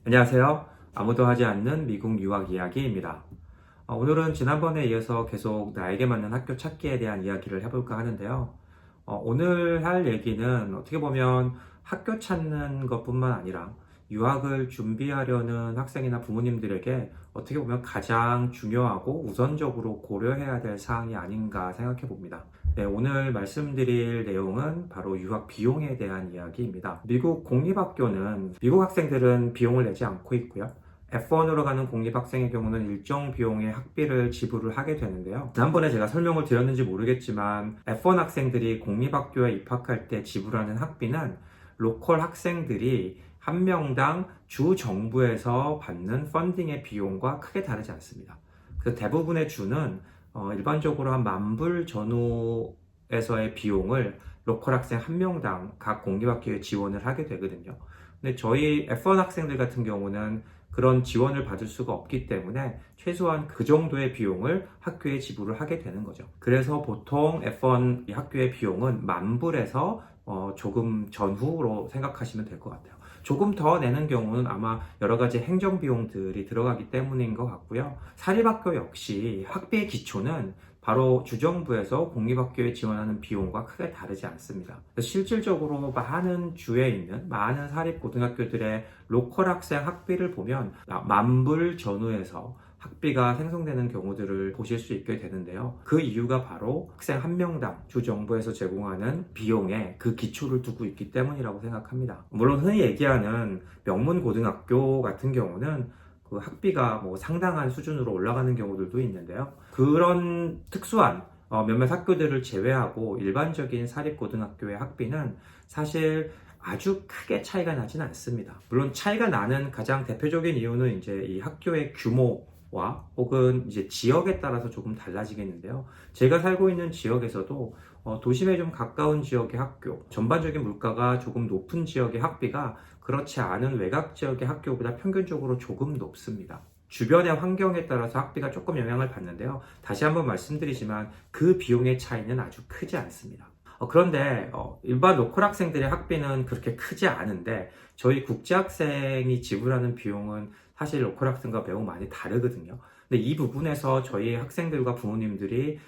안녕하세요. 아무도 하지 않는 미국 유학 이야기입니다. 오늘은 지난번에 이어서 계속 나에게 맞는 학교 찾기에 대한 이야기를 해볼까 하는데요. 오늘 할 얘기는 어떻게 보면 학교 찾는 것뿐만 아니라 유학을 준비하려는 학생이나 부모님들에게 어떻게 보면 가장 중요하고 우선적으로 고려해야 될 사항이 아닌가 생각해 봅니다. 네, 오늘 말씀드릴 내용은 바로 유학 비용에 대한 이야기입니다. 미국 공립학교는 미국 학생들은 비용을 내지 않고 있고요. F1으로 가는 공립학생의 경우는 일정 비용의 학비를 지불을 하게 되는데요. 지난번에 제가 설명을 드렸는지 모르겠지만 F1 학생들이 공립학교에 입학할 때 지불하는 학비는 로컬 학생들이 한 명당 주 정부에서 받는 펀딩의 비용과 크게 다르지 않습니다. 그래서 대부분의 주는 일반적으로 한 10,000불 전후에서의 비용을 로컬 학생 한 명당 각 공립학교에 지원을 하게 되거든요. 근데 저희 F1 학생들 같은 경우는 그런 지원을 받을 수가 없기 때문에 최소한 그 정도의 비용을 학교에 지불을 하게 되는 거죠. 그래서 보통 F1 학교의 비용은 10,000불에서 조금 전후로 생각하시면 될 것 같아요. 조금 더 내는 경우는 아마 여러 가지 행정 비용들이 들어가기 때문인 것 같고요. 사립학교 역시 학비의 기초는 바로 주정부에서 공립학교에 지원하는 비용과 크게 다르지 않습니다. 실질적으로 많은 주에 있는 많은 사립고등학교들의 로컬 학생 학비를 보면 10,000불 전후에서 학비가 생성되는 경우들을 보실 수 있게 되는데요. 그 이유가 바로 학생 한 명당 주정부에서 제공하는 비용에 그 기초를 두고 있기 때문이라고 생각합니다. 물론 흔히 얘기하는 명문고등학교 같은 경우는 그 학비가 상당한 수준으로 올라가는 경우들도 있는데요. 그런 특수한 몇몇 학교들을 제외하고 일반적인 사립고등학교의 학비는 사실 아주 크게 차이가 나진 않습니다. 물론 차이가 나는 가장 대표적인 이유는 이제 이 학교의 규모와 혹은 이제 지역에 따라서 조금 달라지겠는데요. 제가 살고 있는 지역에서도 도심에 좀 가까운 지역의 학교, 전반적인 물가가 조금 높은 지역의 학비가 그렇지 않은 외곽 지역의 학교보다 평균적으로 조금 높습니다. 주변의 환경에 따라서 학비가 조금 영향을 받는데요. 다시 한번 말씀드리지만 그 비용의 차이는 아주 크지 않습니다. 그런데 일반 로컬 학생들의 학비는 그렇게 크지 않은데 저희 국제학생이 지불하는 비용은 사실 로컬 학생과 매우 많이 다르거든요. 근데 이 부분에서 저희 학생들과 부모님들이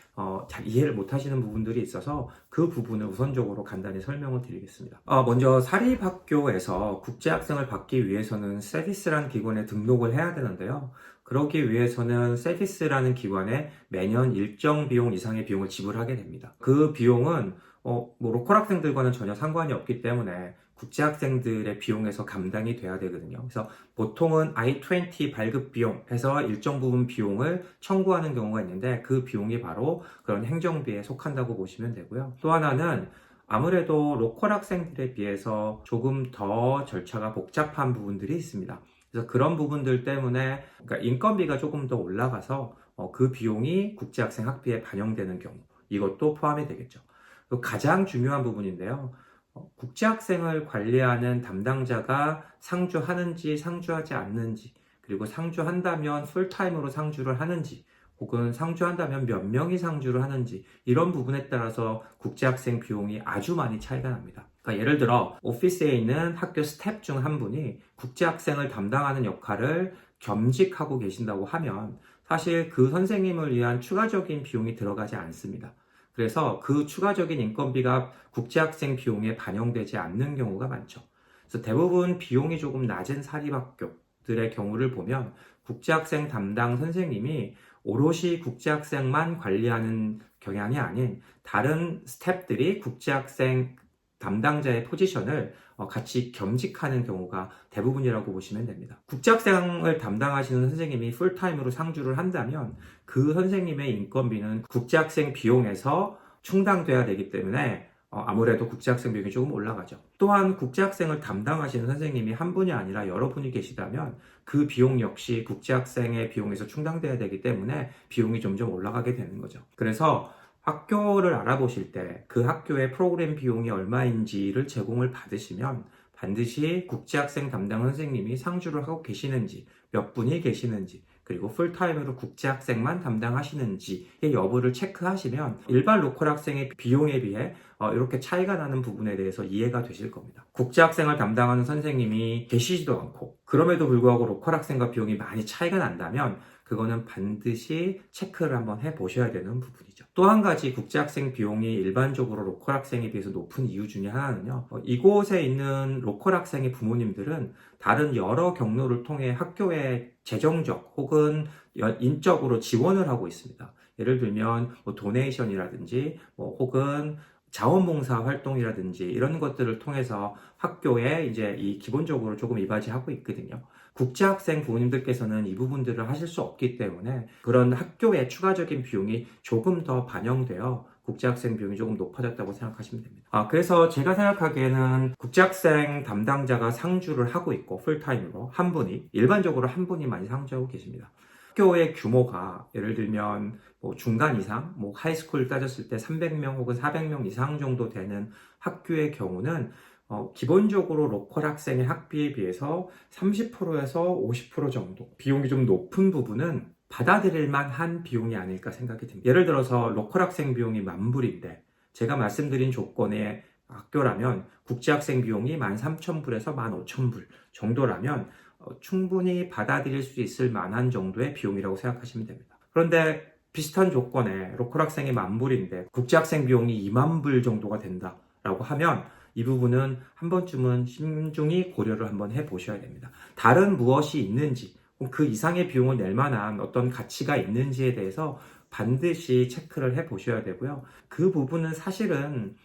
잘 이해를 못 하시는 부분들이 있어서 그 부분을 우선적으로 간단히 설명을 드리겠습니다. 먼저 사립학교에서 국제학생을 받기 위해서는 세디스라는 기관에 등록을 해야 되는데요. 그러기 위해서는 세디스라는 기관에 매년 일정 비용 이상의 비용을 지불하게 됩니다. 그 비용은 로컬 학생들과는 전혀 상관이 없기 때문에 국제학생들의 비용에서 감당이 돼야 되거든요. 그래서 보통은 I-20 발급 비용 해서 일정 부분 비용을 청구하는 경우가 있는데 그 비용이 바로 그런 행정비에 속한다고 보시면 되고요. 또 하나는 아무래도 로컬 학생들에 비해서 조금 더 절차가 복잡한 부분들이 있습니다. 그래서 그런 부분들 때문에 그러니까 인건비가 조금 더 올라가서 그 비용이 국제학생 학비에 반영되는 경우 이것도 포함이 되겠죠. 가장 중요한 부분인데요. 국제학생을 관리하는 담당자가 상주하는지 상주하지 않는지 그리고 상주한다면 풀타임으로 상주를 하는지 혹은 상주한다면 몇 명이 상주를 하는지 이런 부분에 따라서 국제학생 비용이 아주 많이 차이가 납니다. 그러니까 예를 들어 오피스에 있는 학교 스텝 중 한 분이 국제학생을 담당하는 역할을 겸직하고 계신다고 하면 사실 그 선생님을 위한 추가적인 비용이 들어가지 않습니다. 그래서 그 추가적인 인건비가 국제학생 비용에 반영되지 않는 경우가 많죠. 그래서 대부분 비용이 조금 낮은 사립학교들의 경우를 보면 국제학생 담당 선생님이 오롯이 국제학생만 관리하는 경향이 아닌 다른 스태프들이 국제학생 담당자의 포지션을 같이 겸직하는 경우가 대부분이라고 보시면 됩니다. 국제학생을 담당하시는 선생님이 풀타임으로 상주를 한다면 그 선생님의 인건비는 국제학생 비용에서 충당돼야 되기 때문에 아무래도 국제학생 비용이 조금 올라가죠. 또한 국제학생을 담당하시는 선생님이 한 분이 아니라 여러 분이 계시다면 그 비용 역시 국제학생의 비용에서 충당돼야 되기 때문에 비용이 점점 올라가게 되는 거죠. 그래서 학교를 알아보실 때 그 학교의 프로그램 비용이 얼마인지를 제공을 받으시면 반드시 국제학생 담당 선생님이 상주를 하고 계시는지, 몇 분이 계시는지, 그리고 풀타임으로 국제학생만 담당하시는지의 여부를 체크하시면 일반 로컬 학생의 비용에 비해 이렇게 차이가 나는 부분에 대해서 이해가 되실 겁니다. 국제학생을 담당하는 선생님이 계시지도 않고 그럼에도 불구하고 로컬 학생과 비용이 많이 차이가 난다면 그거는 반드시 체크를 한번 해보셔야 되는 부분이죠. 또 한 가지 국제학생 비용이 일반적으로 로컬 학생에 비해서 높은 이유 중에 하나는요. 이곳에 있는 로컬 학생의 부모님들은 다른 여러 경로를 통해 학교에 재정적 혹은 인적으로 지원을 하고 있습니다. 예를 들면 도네이션이라든지 혹은 자원봉사 활동이라든지 이런 것들을 통해서 학교에 이제 기본적으로 조금 이바지하고 있거든요. 국제학생 부모님들께서는 이 부분들을 하실 수 없기 때문에 그런 학교의 추가적인 비용이 조금 더 반영되어 국제학생 비용이 조금 높아졌다고 생각하시면 됩니다. 그래서 제가 생각하기에는 국제학생 담당자가 상주를 하고 있고 풀타임으로 한 분이 일반적으로 한 분이 많이 상주하고 계십니다. 학교의 규모가 예를 들면 중간 이상, 하이스쿨 따졌을 때 300명 혹은 400명 이상 정도 되는 학교의 경우는 기본적으로 로컬 학생의 학비에 비해서 30%에서 50% 정도 비용이 좀 높은 부분은 받아들일 만한 비용이 아닐까 생각이 듭니다. 예를 들어서 로컬 학생 비용이 10,000불인데 제가 말씀드린 조건의 학교라면 국제학생 비용이 13,000불에서 15,000불 정도라면 충분히 받아들일 수 있을 만한 정도의 비용이라고 생각하시면 됩니다. 그런데 비슷한 조건에 로컬 학생이 10,000불인데 국제학생 비용이 20,000불 정도가 된다라고 하면 이 부분은 한 번쯤은 신중히 고려를 한번 해보셔야 됩니다. 다른 무엇이 있는지 그 이상의 비용을 낼 만한 어떤 가치가 있는지에 대해서 반드시 체크를 해보셔야 되고요. 그 부분은 사실은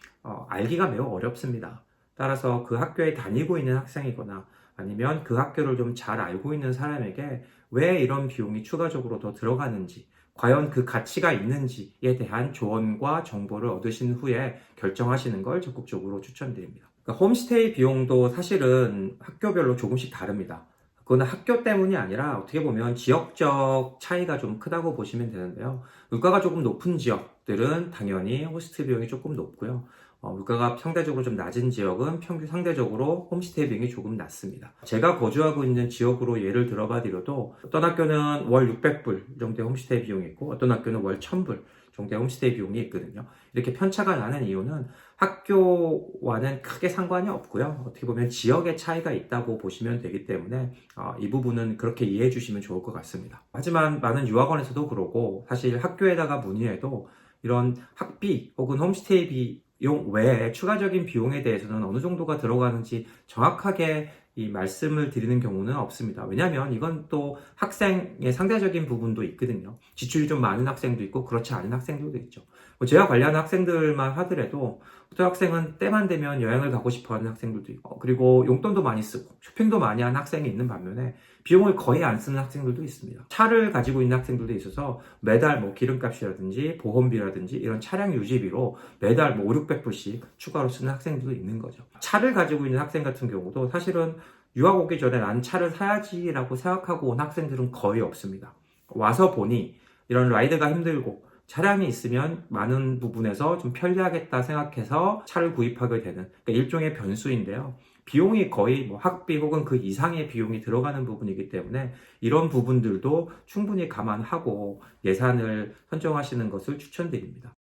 알기가 매우 어렵습니다. 따라서 그 학교에 다니고 있는 학생이거나 아니면 그 학교를 좀 잘 알고 있는 사람에게 왜 이런 비용이 추가적으로 더 들어가는지 과연 그 가치가 있는지에 대한 조언과 정보를 얻으신 후에 결정하시는 걸 적극적으로 추천드립니다. 그러니까 홈스테이 비용도 사실은 학교별로 조금씩 다릅니다. 그거는 학교 때문이 아니라 어떻게 보면 지역적 차이가 좀 크다고 보시면 되는데요. 물가가 조금 높은 지역들은 당연히 호스트 비용이 조금 높고요. 물가가 상대적으로 좀 낮은 지역은 평균 상대적으로 홈스테이 비용이 조금 낮습니다. 제가 거주하고 있는 지역으로 예를 들어봐 드려도 어떤 학교는 월 600불 정도의 홈스테이 비용이 있고 어떤 학교는 월 1,000불 정도의 홈스테이 비용이 있거든요. 이렇게 편차가 나는 이유는 학교와는 크게 상관이 없고요. 어떻게 보면 지역의 차이가 있다고 보시면 되기 때문에 이 부분은 그렇게 이해해 주시면 좋을 것 같습니다. 하지만 많은 유학원에서도 그러고 사실 학교에다가 문의해도 이런 학비 혹은 홈스테이 비용 외에 추가적인 비용에 대해서는 어느 정도가 들어가는지 정확하게 이 말씀을 드리는 경우는 없습니다. 왜냐하면 이건 또 학생의 상대적인 부분도 있거든요. 지출이 좀 많은 학생도 있고 그렇지 않은 학생들도 있죠. 제가 관리하는 학생들만 하더라도 어떤 학생은 때만 되면 여행을 가고 싶어하는 학생들도 있고 그리고 용돈도 많이 쓰고 쇼핑도 많이 하는 학생이 있는 반면에 비용을 거의 안 쓰는 학생들도 있습니다. 차를 가지고 있는 학생들도 있어서 매달 기름값이라든지 보험비라든지 이런 차량 유지비로 매달 500~600불씩 추가로 쓰는 학생들도 있는 거죠. 차를 가지고 있는 학생 같은 경우도 사실은 유학 오기 전에 난 차를 사야지라고 생각하고 온 학생들은 거의 없습니다. 와서 보니 이런 라이드가 힘들고 차량이 있으면 많은 부분에서 좀 편리하겠다 생각해서 차를 구입하게 되는 그러니까 일종의 변수인데요. 비용이 거의 학비 혹은 그 이상의 비용이 들어가는 부분이기 때문에 이런 부분들도 충분히 감안하고 예산을 선정하시는 것을 추천드립니다.